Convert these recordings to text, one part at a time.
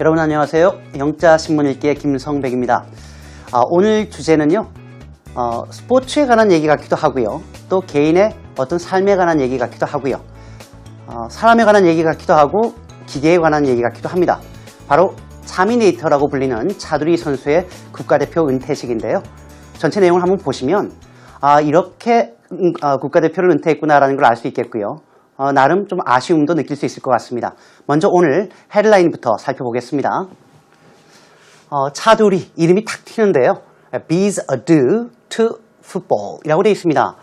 여러분 안녕하세요. 영자신문 읽기의 김성백입니다. 오늘 주제는요. 스포츠에 관한 얘기 같기도 하고요. 또 개인의 어떤 삶에 관한 얘기 같기도 하고요. 사람에 관한 얘기 같기도 하고 기계에 관한 얘기 같기도 합니다. 바로 차미네이터라고 불리는 차두리 선수의 국가대표 은퇴식인데요. 전체 내용을 한번 보시면 이렇게 국가대표를 은퇴했구나라는 걸 알 수 있겠고요. 나름 좀 아쉬움도 느낄 수 있을 것 같습니다. 먼저 오늘 헤드라인부터 살펴보겠습니다. 차두리 이름이 탁 튀는데요. Bids adieu to football 이라고 되어 있습니다.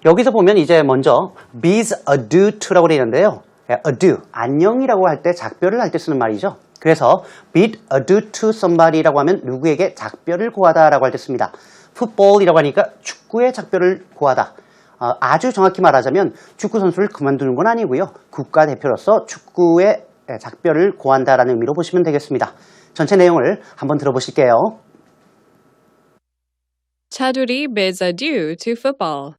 여기서 보면 이제 먼저 Bids adieu to라고 되어 있는데요. adieu, 안녕이라고 할 때 작별을 할 때 쓰는 말이죠. 그래서 bid adieu to somebody라고 하면 누구에게 작별을 고하다라고 할 때 씁니다. football이라고 하니까 축구의 작별을 고하다. 아주 정확히 말하자면 축구 선수를 그만두는 건 아니고요. 국가대표로서 축구의 작별을 고한다라는 의미로 보시면 되겠습니다. 전체 내용을 한번 들어보실게요. Chaduri bids adieu to football.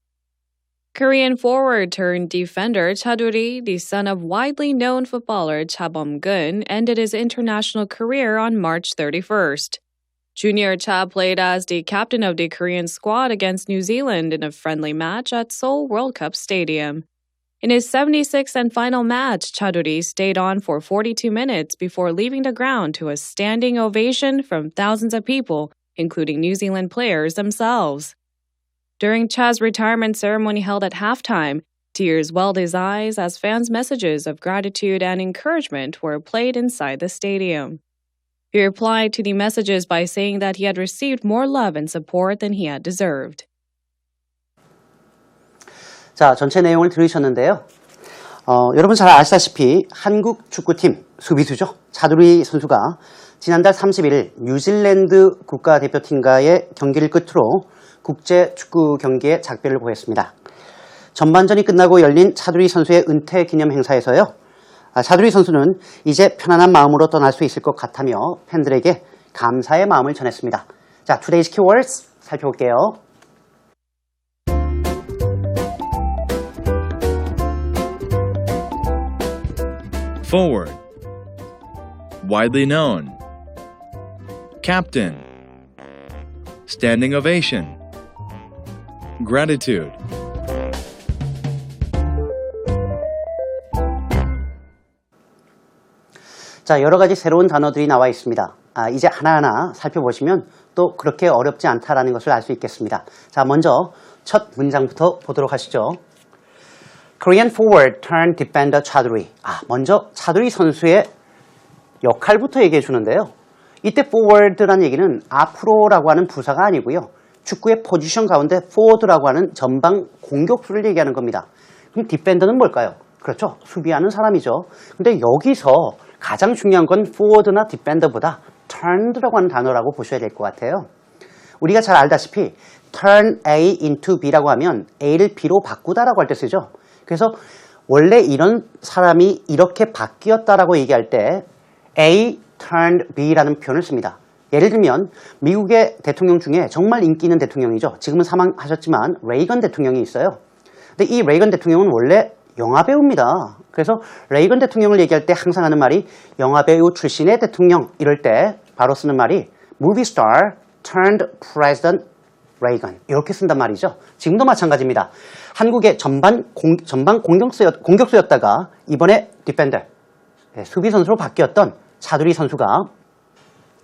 Korean forward turned defender Chaduri, the son of widely known footballer Cha Bum-gun, ended his international career on March 31st. Junior Cha played as the captain of the Korean squad against New Zealand in a friendly match at Seoul World Cup Stadium. In his 76th and final match, Chaduri stayed on for 42 minutes before leaving the ground to a standing ovation from thousands of people, including New Zealand players themselves. During Cha's retirement ceremony held at halftime, tears welled his eyes as fans' messages of gratitude and encouragement were played inside the stadium. He replied to the messages by saying that he had received more love and support than he had deserved. 자, 전체 내용을 들으셨는데요. 여러분 잘 아시다시피 한국 축구팀 수비수죠. 차두리 선수가 지난달 31일 뉴질랜드 국가대표팀과의 경기를 끝으로 국제 축구 경기에 작별을 보였습니다. 전반전이 끝나고 열린 차두리 선수의 은퇴 기념 행사에서요. 차두리 선수는 이제 편안한 마음으로 떠날 수 있을 것 같다며 팬들에게 감사의 마음을 전했습니다. 자, Today's Keywords 살펴볼게요. Forward, widely known. Captain, standing ovation. Gratitude. 자, 여러 가지 새로운 단어들이 나와 있습니다. 이제 하나하나 살펴보시면 또 그렇게 어렵지 않다라는 것을 알 수 있겠습니다. 자, 먼저 첫 문장부터 보도록 하시죠. Korean forward turned defender 차두리. 먼저 차두리 선수의 역할부터 얘기해 주는데요. 이때 forward라는 얘기는 앞으로라고 하는 부사가 아니고요. 축구의 포지션 가운데 forward라고 하는 전방 공격수를 얘기하는 겁니다. 그럼 defender는 뭘까요? 그렇죠. 수비하는 사람이죠. 근데 여기서 가장 중요한 건 forward나 defender보다 turned라고 하는 단어라고 보셔야 될 것 같아요. 우리가 잘 알다시피 turn A into B라고 하면 A를 B로 바꾸다라고 할 때 쓰죠. 그래서 원래 이런 사람이 이렇게 바뀌었다라고 얘기할 때 A turned B라는 표현을 씁니다. 예를 들면 미국의 대통령 중에 정말 인기 있는 대통령이죠. 지금은 사망하셨지만 레이건 대통령이 있어요. 근데 이 레이건 대통령은 원래 영화배우입니다. 그래서 레이건 대통령을 얘기할 때 항상 하는 말이 영화배우 출신의 대통령 이럴 때 바로 쓰는 말이 movie star turned president Reagan 이렇게 쓴단 말이죠. 지금도 마찬가지입니다. 한국의 전방 공격수였다가 이번에 디펜더 수비 선수로 바뀌었던 차두리 선수가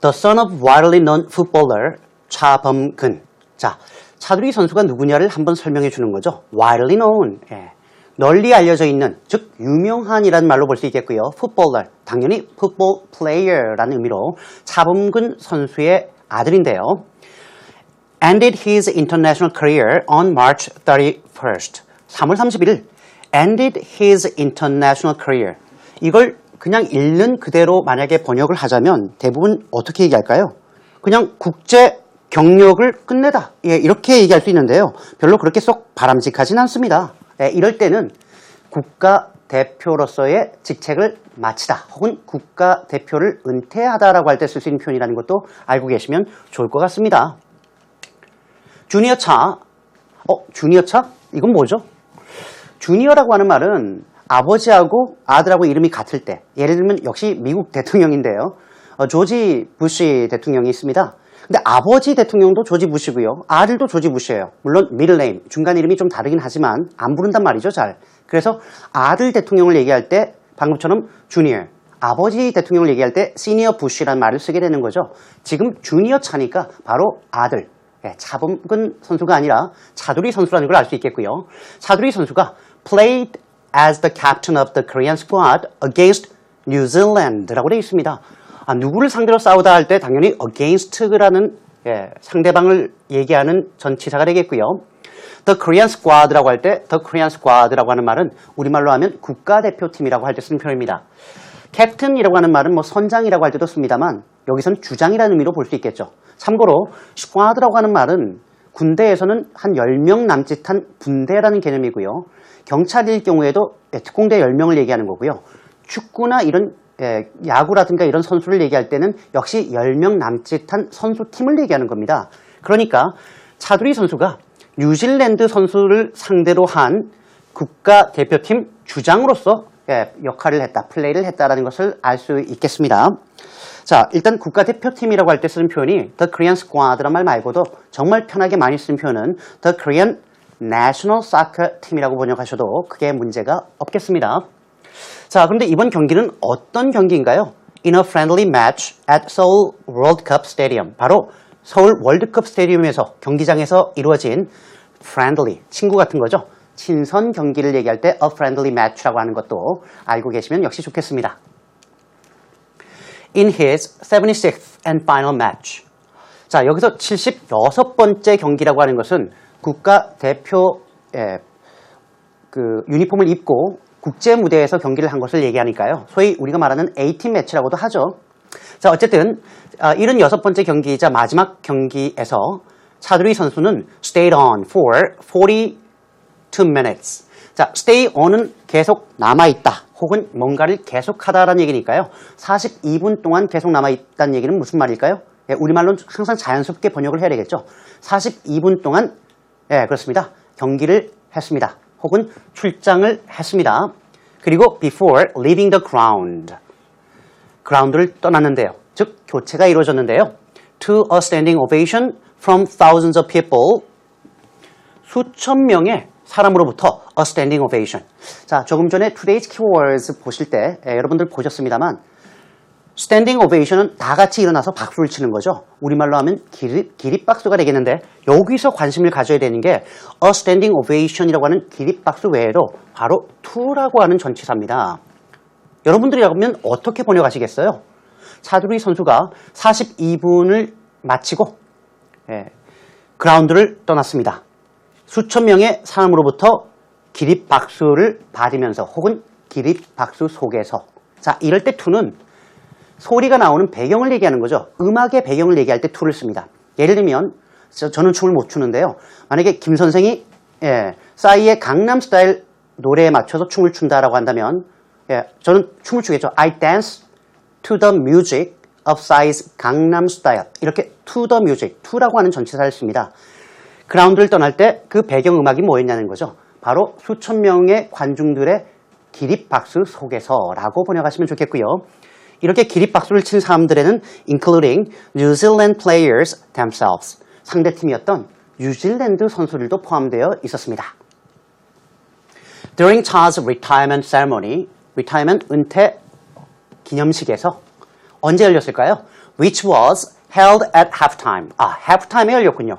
The son of widely known footballer 차범근. 자, 차두리 선수가 누구냐를 한번 설명해 주는 거죠. widely known. 널리 알려져 있는, 즉 유명한이라는 말로 볼 수 있겠고요. footballer, 당연히 football player라는 의미로 차범근 선수의 아들인데요. ended his international career on March 31st. 3월 31일 ended his international career. 이걸 그냥 읽는 그대로 만약에 번역을 하자면 대부분 어떻게 얘기할까요? 그냥 국제 경력을 끝내다. 이렇게 얘기할 수 있는데요. 별로 그렇게 쏙 바람직하진 않습니다. 이럴 때는 국가대표로서의 직책을 마치다 혹은 국가대표를 은퇴하다라고 할 때 쓸 수 있는 표현이라는 것도 알고 계시면 좋을 것 같습니다. 주니어차. 주니어차? 이건 뭐죠? 주니어라고 하는 말은 아버지하고 아들하고 이름이 같을 때, 예를 들면 역시 미국 대통령인데요. 조지 부시 대통령이 있습니다. 근데 아버지 대통령도 조지 부시고요. 아들도 조지 부시예요. 물론 미들네임, 중간 이름이 좀 다르긴 하지만 안 부른단 말이죠, 잘. 그래서 아들 대통령을 얘기할 때 방금처럼 주니어, 아버지 대통령을 얘기할 때 시니어 부시라는 말을 쓰게 되는 거죠. 지금 주니어 차니까 바로 아들, 차범근 선수가 아니라 차두리 선수라는 걸 알 수 있겠고요. 차두리 선수가 played as the captain of the Korean squad against New Zealand라고 되어 있습니다. 누구를 상대로 싸우다 할 때 당연히 against라는 상대방을 얘기하는 전치사가 되겠고요. The Korean squad라고 할 때 The Korean squad라고 하는 말은 우리말로 하면 국가대표팀이라고 할 때 쓰는 표현입니다. 캡틴이라고 하는 말은 뭐 선장이라고 할 때도 씁니다만 여기서는 주장이라는 의미로 볼 수 있겠죠. 참고로 squad라고 하는 말은 군대에서는 한 10명 남짓한 분대라는 개념이고요. 경찰일 경우에도 특공대 10명을 얘기하는 거고요. 축구나 이런 야구라든가 이런 선수를 얘기할 때는 역시 10명 남짓한 선수팀을 얘기하는 겁니다. 그러니까 차두리 선수가 뉴질랜드 선수를 상대로 한 국가대표팀 주장으로서 역할을 했다, 플레이를 했다라는 것을 알 수 있겠습니다. 자, 일단 국가대표팀이라고 할 때 쓰는 표현이 The Korean Squad란 말 말고도 정말 편하게 많이 쓰는 표현은 The Korean National Soccer Team이라고 번역하셔도 크게 문제가 없겠습니다. 자, 그런데 이번 경기는 어떤 경기인가요? In a friendly match at Seoul World Cup Stadium. 바로 서울 월드컵 스테디움에서 경기장에서 이루어진 friendly, 친구 같은 거죠. 친선 경기를 얘기할 때 a friendly match라고 하는 것도 알고 계시면 역시 좋겠습니다. In his 76th and final match. 자, 여기서 76번째 경기라고 하는 것은 국가대표 유니폼을 입고 국제 무대에서 경기를 한 것을 얘기하니까요. 소위 우리가 말하는 A팀 매치라고도 하죠. 자, 어쨌든 76번째 경기이자 마지막 경기에서 차두리 선수는 stayed on for 42 minutes. 자, stay on은 계속 남아있다 혹은 뭔가를 계속하다라는 얘기니까요. 42분 동안 계속 남아있다는 얘기는 무슨 말일까요? 우리말로는 항상 자연스럽게 번역을 해야 되겠죠. 42분 동안 그렇습니다. 경기를 했습니다. 혹은 출장을 했습니다. 그리고 before leaving the ground. 그라운드를 떠났는데요. 즉 교체가 이루어졌는데요. To a standing ovation from thousands of people. 수천 명의 사람으로부터 a standing ovation. 자, 조금 전에 today's keywords 보실 때 여러분들 보셨습니다만 standing ovation은 다 같이 일어나서 박수를 치는 거죠. 우리말로 하면 기립박수가 되겠는데 여기서 관심을 가져야 되는 게 a standing ovation이라고 하는 기립박수 외에도 바로 to라고 하는 전치사입니다. 여러분들이라면 어떻게 번역하시겠어요? 차두리 선수가 42분을 마치고 그라운드를 떠났습니다. 수천 명의 사람으로부터 기립박수를 받으면서 혹은 기립박수 속에서 자, 이럴 때 to는 소리가 나오는 배경을 얘기하는 거죠. 음악의 배경을 얘기할 때 to를 씁니다. 예를 들면 저는 춤을 못 추는데요. 만약에 김 선생이 싸이의 강남스타일 노래에 맞춰서 춤을 춘다라고 한다면 저는 춤을 추겠죠. I dance to the music of Psy's 강남 style. 이렇게 to the music, to라고 하는 전치사를 씁니다. 그라운드를 떠날 때 그 배경음악이 뭐였냐는 거죠. 바로 수천 명의 관중들의 기립박수 속에서라고 번역하시면 좋겠고요. 이렇게 기립박수를 친 사람들에는 including New Zealand players themselves. 상대팀이었던 뉴질랜드 선수들도 포함되어 있었습니다. During Charles' retirement ceremony, retirement 은퇴 기념식에서 언제 열렸을까요? Which was held at halftime. halftime에 열렸군요.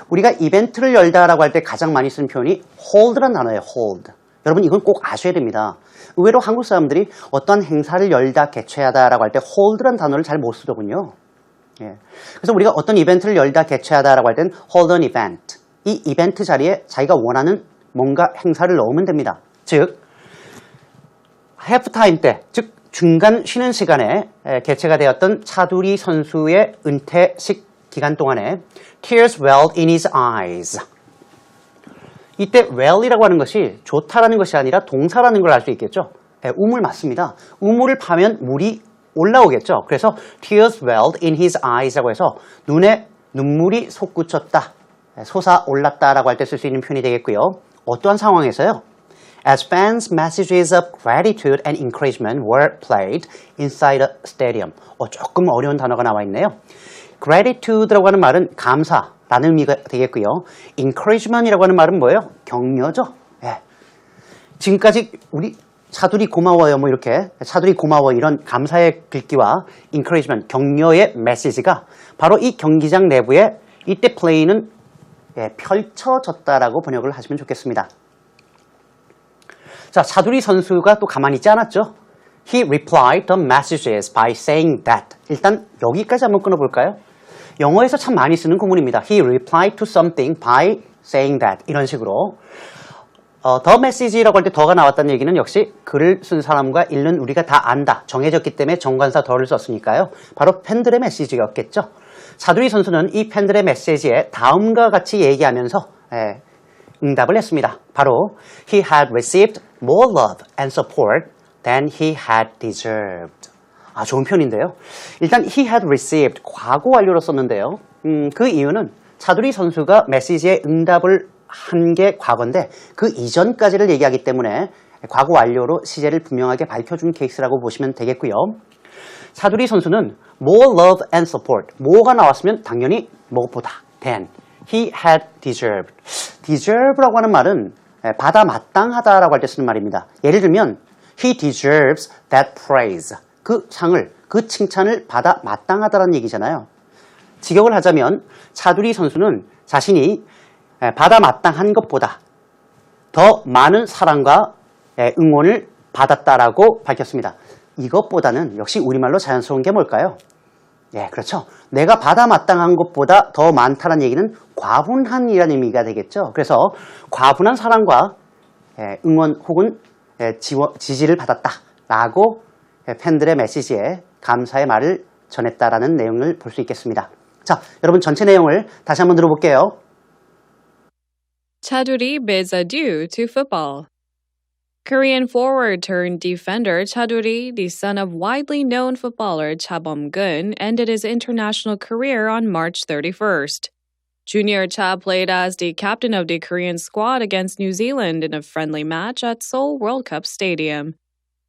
우리가 이벤트를 열다라고 할 때 가장 많이 쓰는 표현이 hold란 단어예요. hold. 여러분 이건 꼭 아셔야 됩니다. 의외로 한국 사람들이 어떤 행사를 열다, 개최하다라고 할 때 hold란 단어를 잘 못 쓰더군요. 그래서 우리가 어떤 이벤트를 열다, 개최하다라고 할 땐 hold an event. 이 이벤트 자리에 자기가 원하는 뭔가 행사를 넣으면 됩니다. 즉, halftime 때, 즉 중간 쉬는 시간에 개최가 되었던 차두리 선수의 은퇴식 기간 동안에 tears welled in his eyes. 이때 well이라고 하는 것이 좋다라는 것이 아니라 동사라는 걸 알 수 있겠죠. 우물 맞습니다. 우물을 파면 물이 올라오겠죠. 그래서 tears welled in his eyes라고 해서 눈에 눈물이 솟구쳤다, 솟아올랐다라고 할 때 쓸 수 있는 표현이 되겠고요. 어떠한 상황에서요? as fans' messages of gratitude and encouragement were played inside a stadium. 조금 어려운 단어가 나와 있네요. gratitude라고 하는 말은 감사라는 의미가 되겠고요. encouragement이라고 하는 말은 뭐예요? 격려죠. 예. 지금까지 우리 차두리 고마워요 뭐 이렇게 차두리 고마워 이런 감사의 글귀와 encouragement 격려의 메시지가 바로 이 경기장 내부에 이때 플레이는 펼쳐졌다라고 번역을 하시면 좋겠습니다. 자, 차두리 선수가 또 가만히 있지 않았죠. He replied the messages by saying that. 일단 여기까지 한번 끊어볼까요? 영어에서 참 많이 쓰는 구문입니다. He replied to something by saying that. 이런 식으로 the message라고 할 때 더가 나왔다는 얘기는 역시 글을 쓴 사람과 읽는 우리가 다 안다. 정해졌기 때문에 정관사 더를 썼으니까요. 바로 팬들의 메시지였겠죠. 차두리 선수는 이 팬들의 메시지에 다음과 같이 얘기하면서 응답을 했습니다. 바로 He had received more love and support than he had deserved. 좋은 표현인데요. 일단 he had received 과거 완료로 썼는데요. 그 이유는 차두리 선수가 메시지에 응답을 한 게 과거인데 그 이전까지를 얘기하기 때문에 과거 완료로 시제를 분명하게 밝혀준 케이스라고 보시면 되겠고요. 차두리 선수는 more love and support. more가 나왔으면 당연히 무엇보다 than he had deserved. deserve라고 하는 말은 받아 마땅하다라고 할 때 쓰는 말입니다. 예를 들면 he deserves that praise. 그 상을, 그 칭찬을 받아 마땅하다라는 얘기잖아요. 직역을 하자면 차두리 선수는 자신이 받아 마땅한 것보다 더 많은 사랑과 응원을 받았다라고 밝혔습니다. 이것보다는 역시 우리말로 자연스러운 게 뭘까요? 그렇죠. 내가 받아 마땅한 것보다 더 많다는 얘기는 과분한이라는 의미가 되겠죠. 그래서 과분한 사랑과 응원 혹은 지지를 받았다라고 팬들의 메시지에 감사의 말을 전했다라는 내용을 볼 수 있겠습니다. 자, 여러분 전체 내용을 다시 한번 들어볼게요. Chaduri bids adieu to football. Korean forward turned defender Chaduri, the son of widely known footballer Cha Bum-gun, ended his international career on March 31st. Junior Cha played as the captain of the Korean squad against New Zealand in a friendly match at Seoul World Cup Stadium.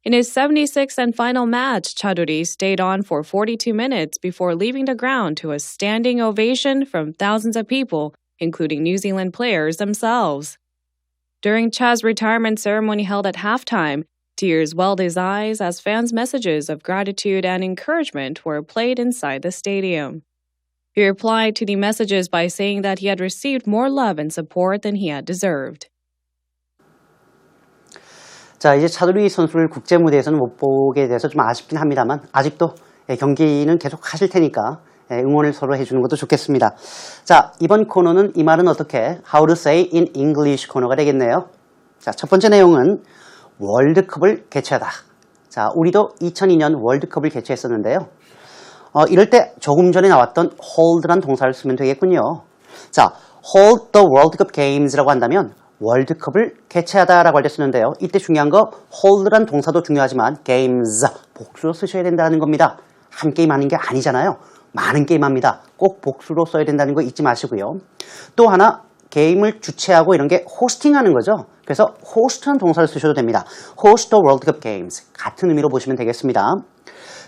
In his 76th and final match, Chaduri stayed on for 42 minutes before leaving the ground to a standing ovation from thousands of people, including New Zealand players themselves. During Cha's retirement ceremony held at halftime, tears welled his eyes as fans' messages of gratitude and encouragement were played inside the stadium. He replied to the messages by saying that he had received more love and support than he had deserved. 자, 이제 차두리 선수를 국제 무대에서는 못 보게 돼서 좀 아쉽긴 합니다만 아직도 경기는 계속 하실 테니까 응원을 서로 해주는 것도 좋겠습니다. 자, 이번 코너는 이 말은 어떻게 How to say in English 코너가 되겠네요. 자, 첫 번째 내용은 월드컵을 개최하다. 자, 우리도 2002년 월드컵을 개최했었는데요. 이럴 때 조금 전에 나왔던 hold란 동사를 쓰면 되겠군요. 자, hold the World Cup Games라고 한다면 월드컵을 개최하다라고 할 때 쓰는데요. 이때 중요한 거 hold란 동사도 중요하지만 games 복수로 쓰셔야 된다는 겁니다. 한 게임 하는 게 아니잖아요. 많은 게임 합니다. 꼭 복수로 써야 된다는 거 잊지 마시고요. 또 하나 게임을 주최하고 이런 게 호스팅하는 거죠. 그래서 host한 동사를 쓰셔도 됩니다. host the World Cup Games 같은 의미로 보시면 되겠습니다.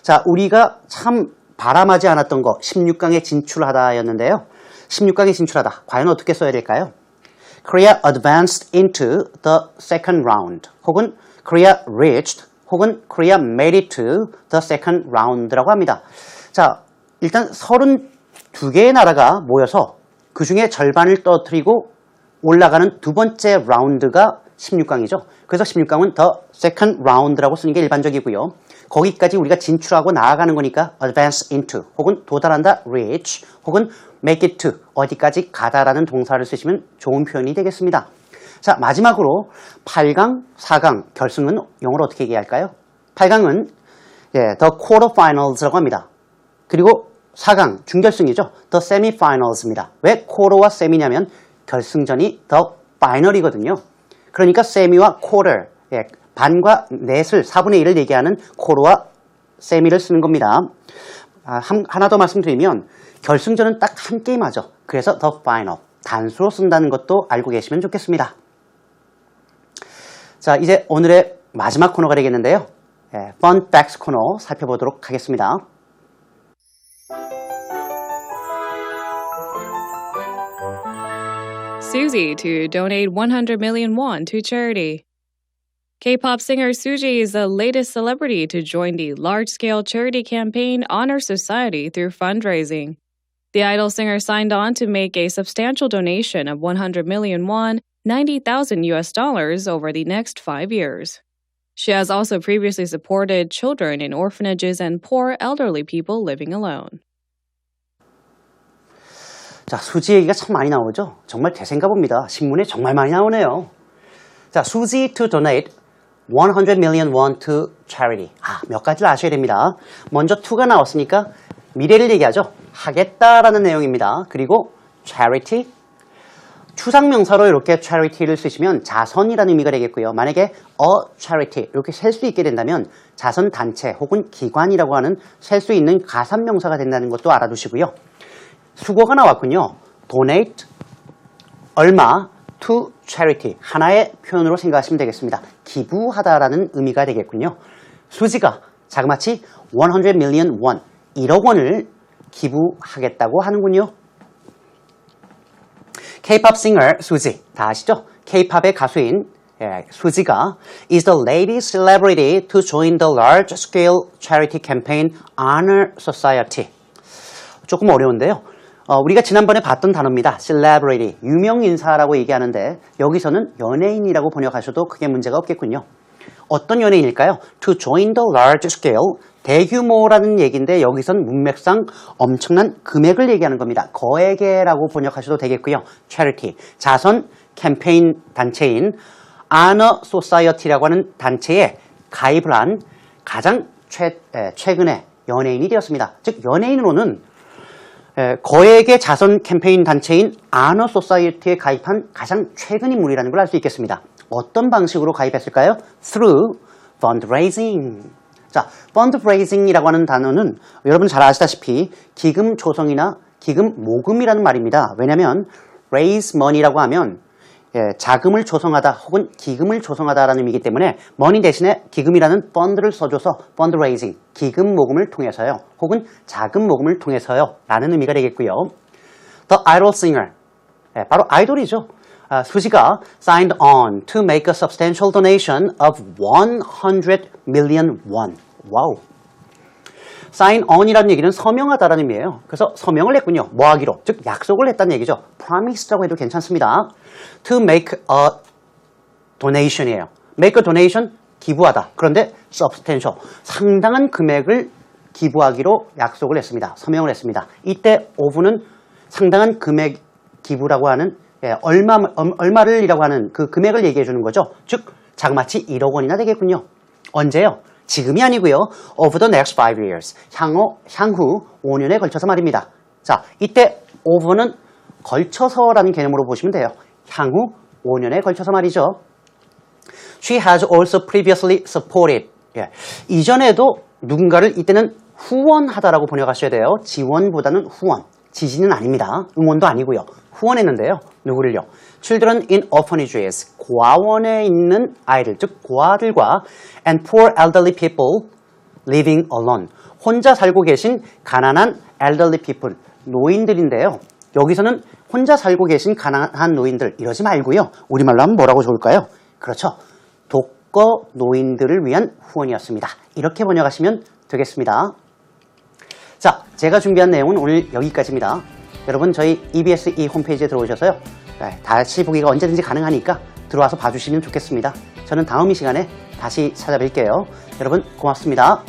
자, 우리가 참 바람하지 않았던 거 16강에 진출하다였는데요. 16강에 진출하다 과연 어떻게 써야 될까요? Korea advanced into the second round 혹은 Korea reached 혹은 Korea made it to the second round라고 합니다. 자, 일단 32개의 나라가 모여서 그 중에 절반을 떨어뜨리고 올라가는 두 번째 라운드가 16강이죠. 그래서 16강은 the second round라고 쓰는 게 일반적이고요. 거기까지 우리가 진출하고 나아가는 거니까 advance into 혹은 도달한다 reach 혹은 make it to 어디까지 가다라는 동사를 쓰시면 좋은 표현이 되겠습니다. 자, 마지막으로 8강, 4강 결승은 영어로 어떻게 얘기할까요? 8강은 the quarterfinals라고 합니다. 그리고 4강 중결승이죠. the semifinals입니다. 왜 쿼터와 세미냐면 결승전이 the final이거든요. 그러니까 세미와 quarter 반과 넷을 4분의 1을 얘기하는 쿼터와 세미를 쓰는 겁니다. 하나 더 말씀드리면 결승전은 딱 한 게임 하죠. 그래서 the final 단수로 쓴다는 것도 알고 계시면 좋겠습니다. 자, 이제 오늘의 마지막 코너가 되겠는데요. Fun Facts 코너 살펴보도록 하겠습니다. Suzy to donate 100 million won to charity. K-pop singer Suzy is the latest celebrity to join the large-scale charity campaign Honor Society through fundraising. The idol singer signed on to make a substantial donation of 100 million won, $90,000 over the next 5 years. She has also previously supported children in orphanages and poor elderly people living alone. 자, 수지 얘기가 참 많이 나오죠? 정말 대세인가 봅니다. 신문에 정말 많이 나오네요. 자, Suzy to donate 100 million won to charity. 몇 가지를 아셔야 됩니다. 먼저 to가 나왔으니까 미래를 얘기하죠. 하겠다라는 내용입니다. 그리고 charity, 추상명사로 이렇게 charity를 쓰시면 자선이라는 의미가 되겠고요. 만약에 a charity 이렇게 셀 수 있게 된다면 자선단체 혹은 기관이라고 하는 셀 수 있는 가산명사가 된다는 것도 알아두시고요. 수거가 나왔군요. donate, 얼마, to charity. 하나의 표현으로 생각하시면 되겠습니다. 기부하다라는 의미가 되겠군요. 수지가 자그마치 100 million won, 1억 원을 기부하겠다고 하는군요. K-pop singer 수지, 다 아시죠? K-pop의 가수인 수지가 is the latest celebrity to join the large-scale charity campaign Honor Society. 조금 어려운데요. 우리가 지난번에 봤던 단어입니다. celebrity, 유명인사라고 얘기하는데 여기서는 연예인이라고 번역하셔도 크게 문제가 없겠군요. 어떤 연예인일까요? To join the large scale, 대규모라는 얘기인데 여기선 문맥상 엄청난 금액을 얘기하는 겁니다. 거액에라고 번역하셔도 되겠고요. charity, 자선 캠페인 단체인 Honor Society라고 하는 단체에 가입을 한 가장 최근에 연예인이 되었습니다. 즉 연예인으로는 거액의 자선 캠페인 단체인 Honor Society에 가입한 가장 최근 인물이라는 걸 알 수 있겠습니다. 어떤 방식으로 가입했을까요? Through fundraising. 자, fundraising이라고 하는 단어는 여러분 잘 아시다시피 기금 조성이나 기금 모금이라는 말입니다. 왜냐하면 raise money라고 하면 자금을 조성하다 혹은 기금을 조성하다라는 의미이기 때문에 money 대신에 기금이라는 fund를 써줘서 fundraising, 기금 모금을 통해서요. 혹은 자금 모금을 통해서요. 라는 의미가 되겠고요. The idol singer, 바로 아이돌이죠. 수지가 signed on to make a substantial donation of 100 million won. 와우. sign on이라는 얘기는 서명하다라는 의미예요. 그래서 서명을 했군요. 뭐 하기로? 즉 약속을 했다는 얘기죠. promise라고 해도 괜찮습니다. to make a donation이에요. make a donation, 기부하다. 그런데 substantial, 상당한 금액을 기부하기로 약속을 했습니다. 서명을 했습니다. 이때 of는 상당한 금액 기부라고 하는 얼마를이라고 하는 그 금액을 얘기해 주는 거죠. 즉 자그마치 1억 원이나 되겠군요. 언제요? 지금이 아니고요. Over the next 5 years. 향후 5년에 걸쳐서 말입니다. 자, 이때 over는 걸쳐서라는 개념으로 보시면 돼요. 향후 5년에 걸쳐서 말이죠. She has also previously supported. 이전에도 누군가를 이때는 후원하다라고 번역하셔야 돼요. 지원보다는 후원. 지지는 아닙니다. 응원도 아니고요. 후원했는데요. 누구를요? Children in orphanages, 고아원에 있는 아이들, 즉 고아들과 and poor elderly people living alone, 혼자 살고 계신 가난한 elderly people, 노인들인데요. 여기서는 혼자 살고 계신 가난한 노인들 이러지 말고요. 우리말로 하면 뭐라고 좋을까요? 그렇죠. 독거 노인들을 위한 후원이었습니다. 이렇게 번역하시면 되겠습니다. 자, 제가 준비한 내용은 오늘 여기까지입니다. 여러분 저희 EBS 홈페이지에 들어오셔서요. 다시 보기가 언제든지 가능하니까 들어와서 봐주시면 좋겠습니다. 저는 다음 이 시간에 다시 찾아뵐게요. 여러분 고맙습니다.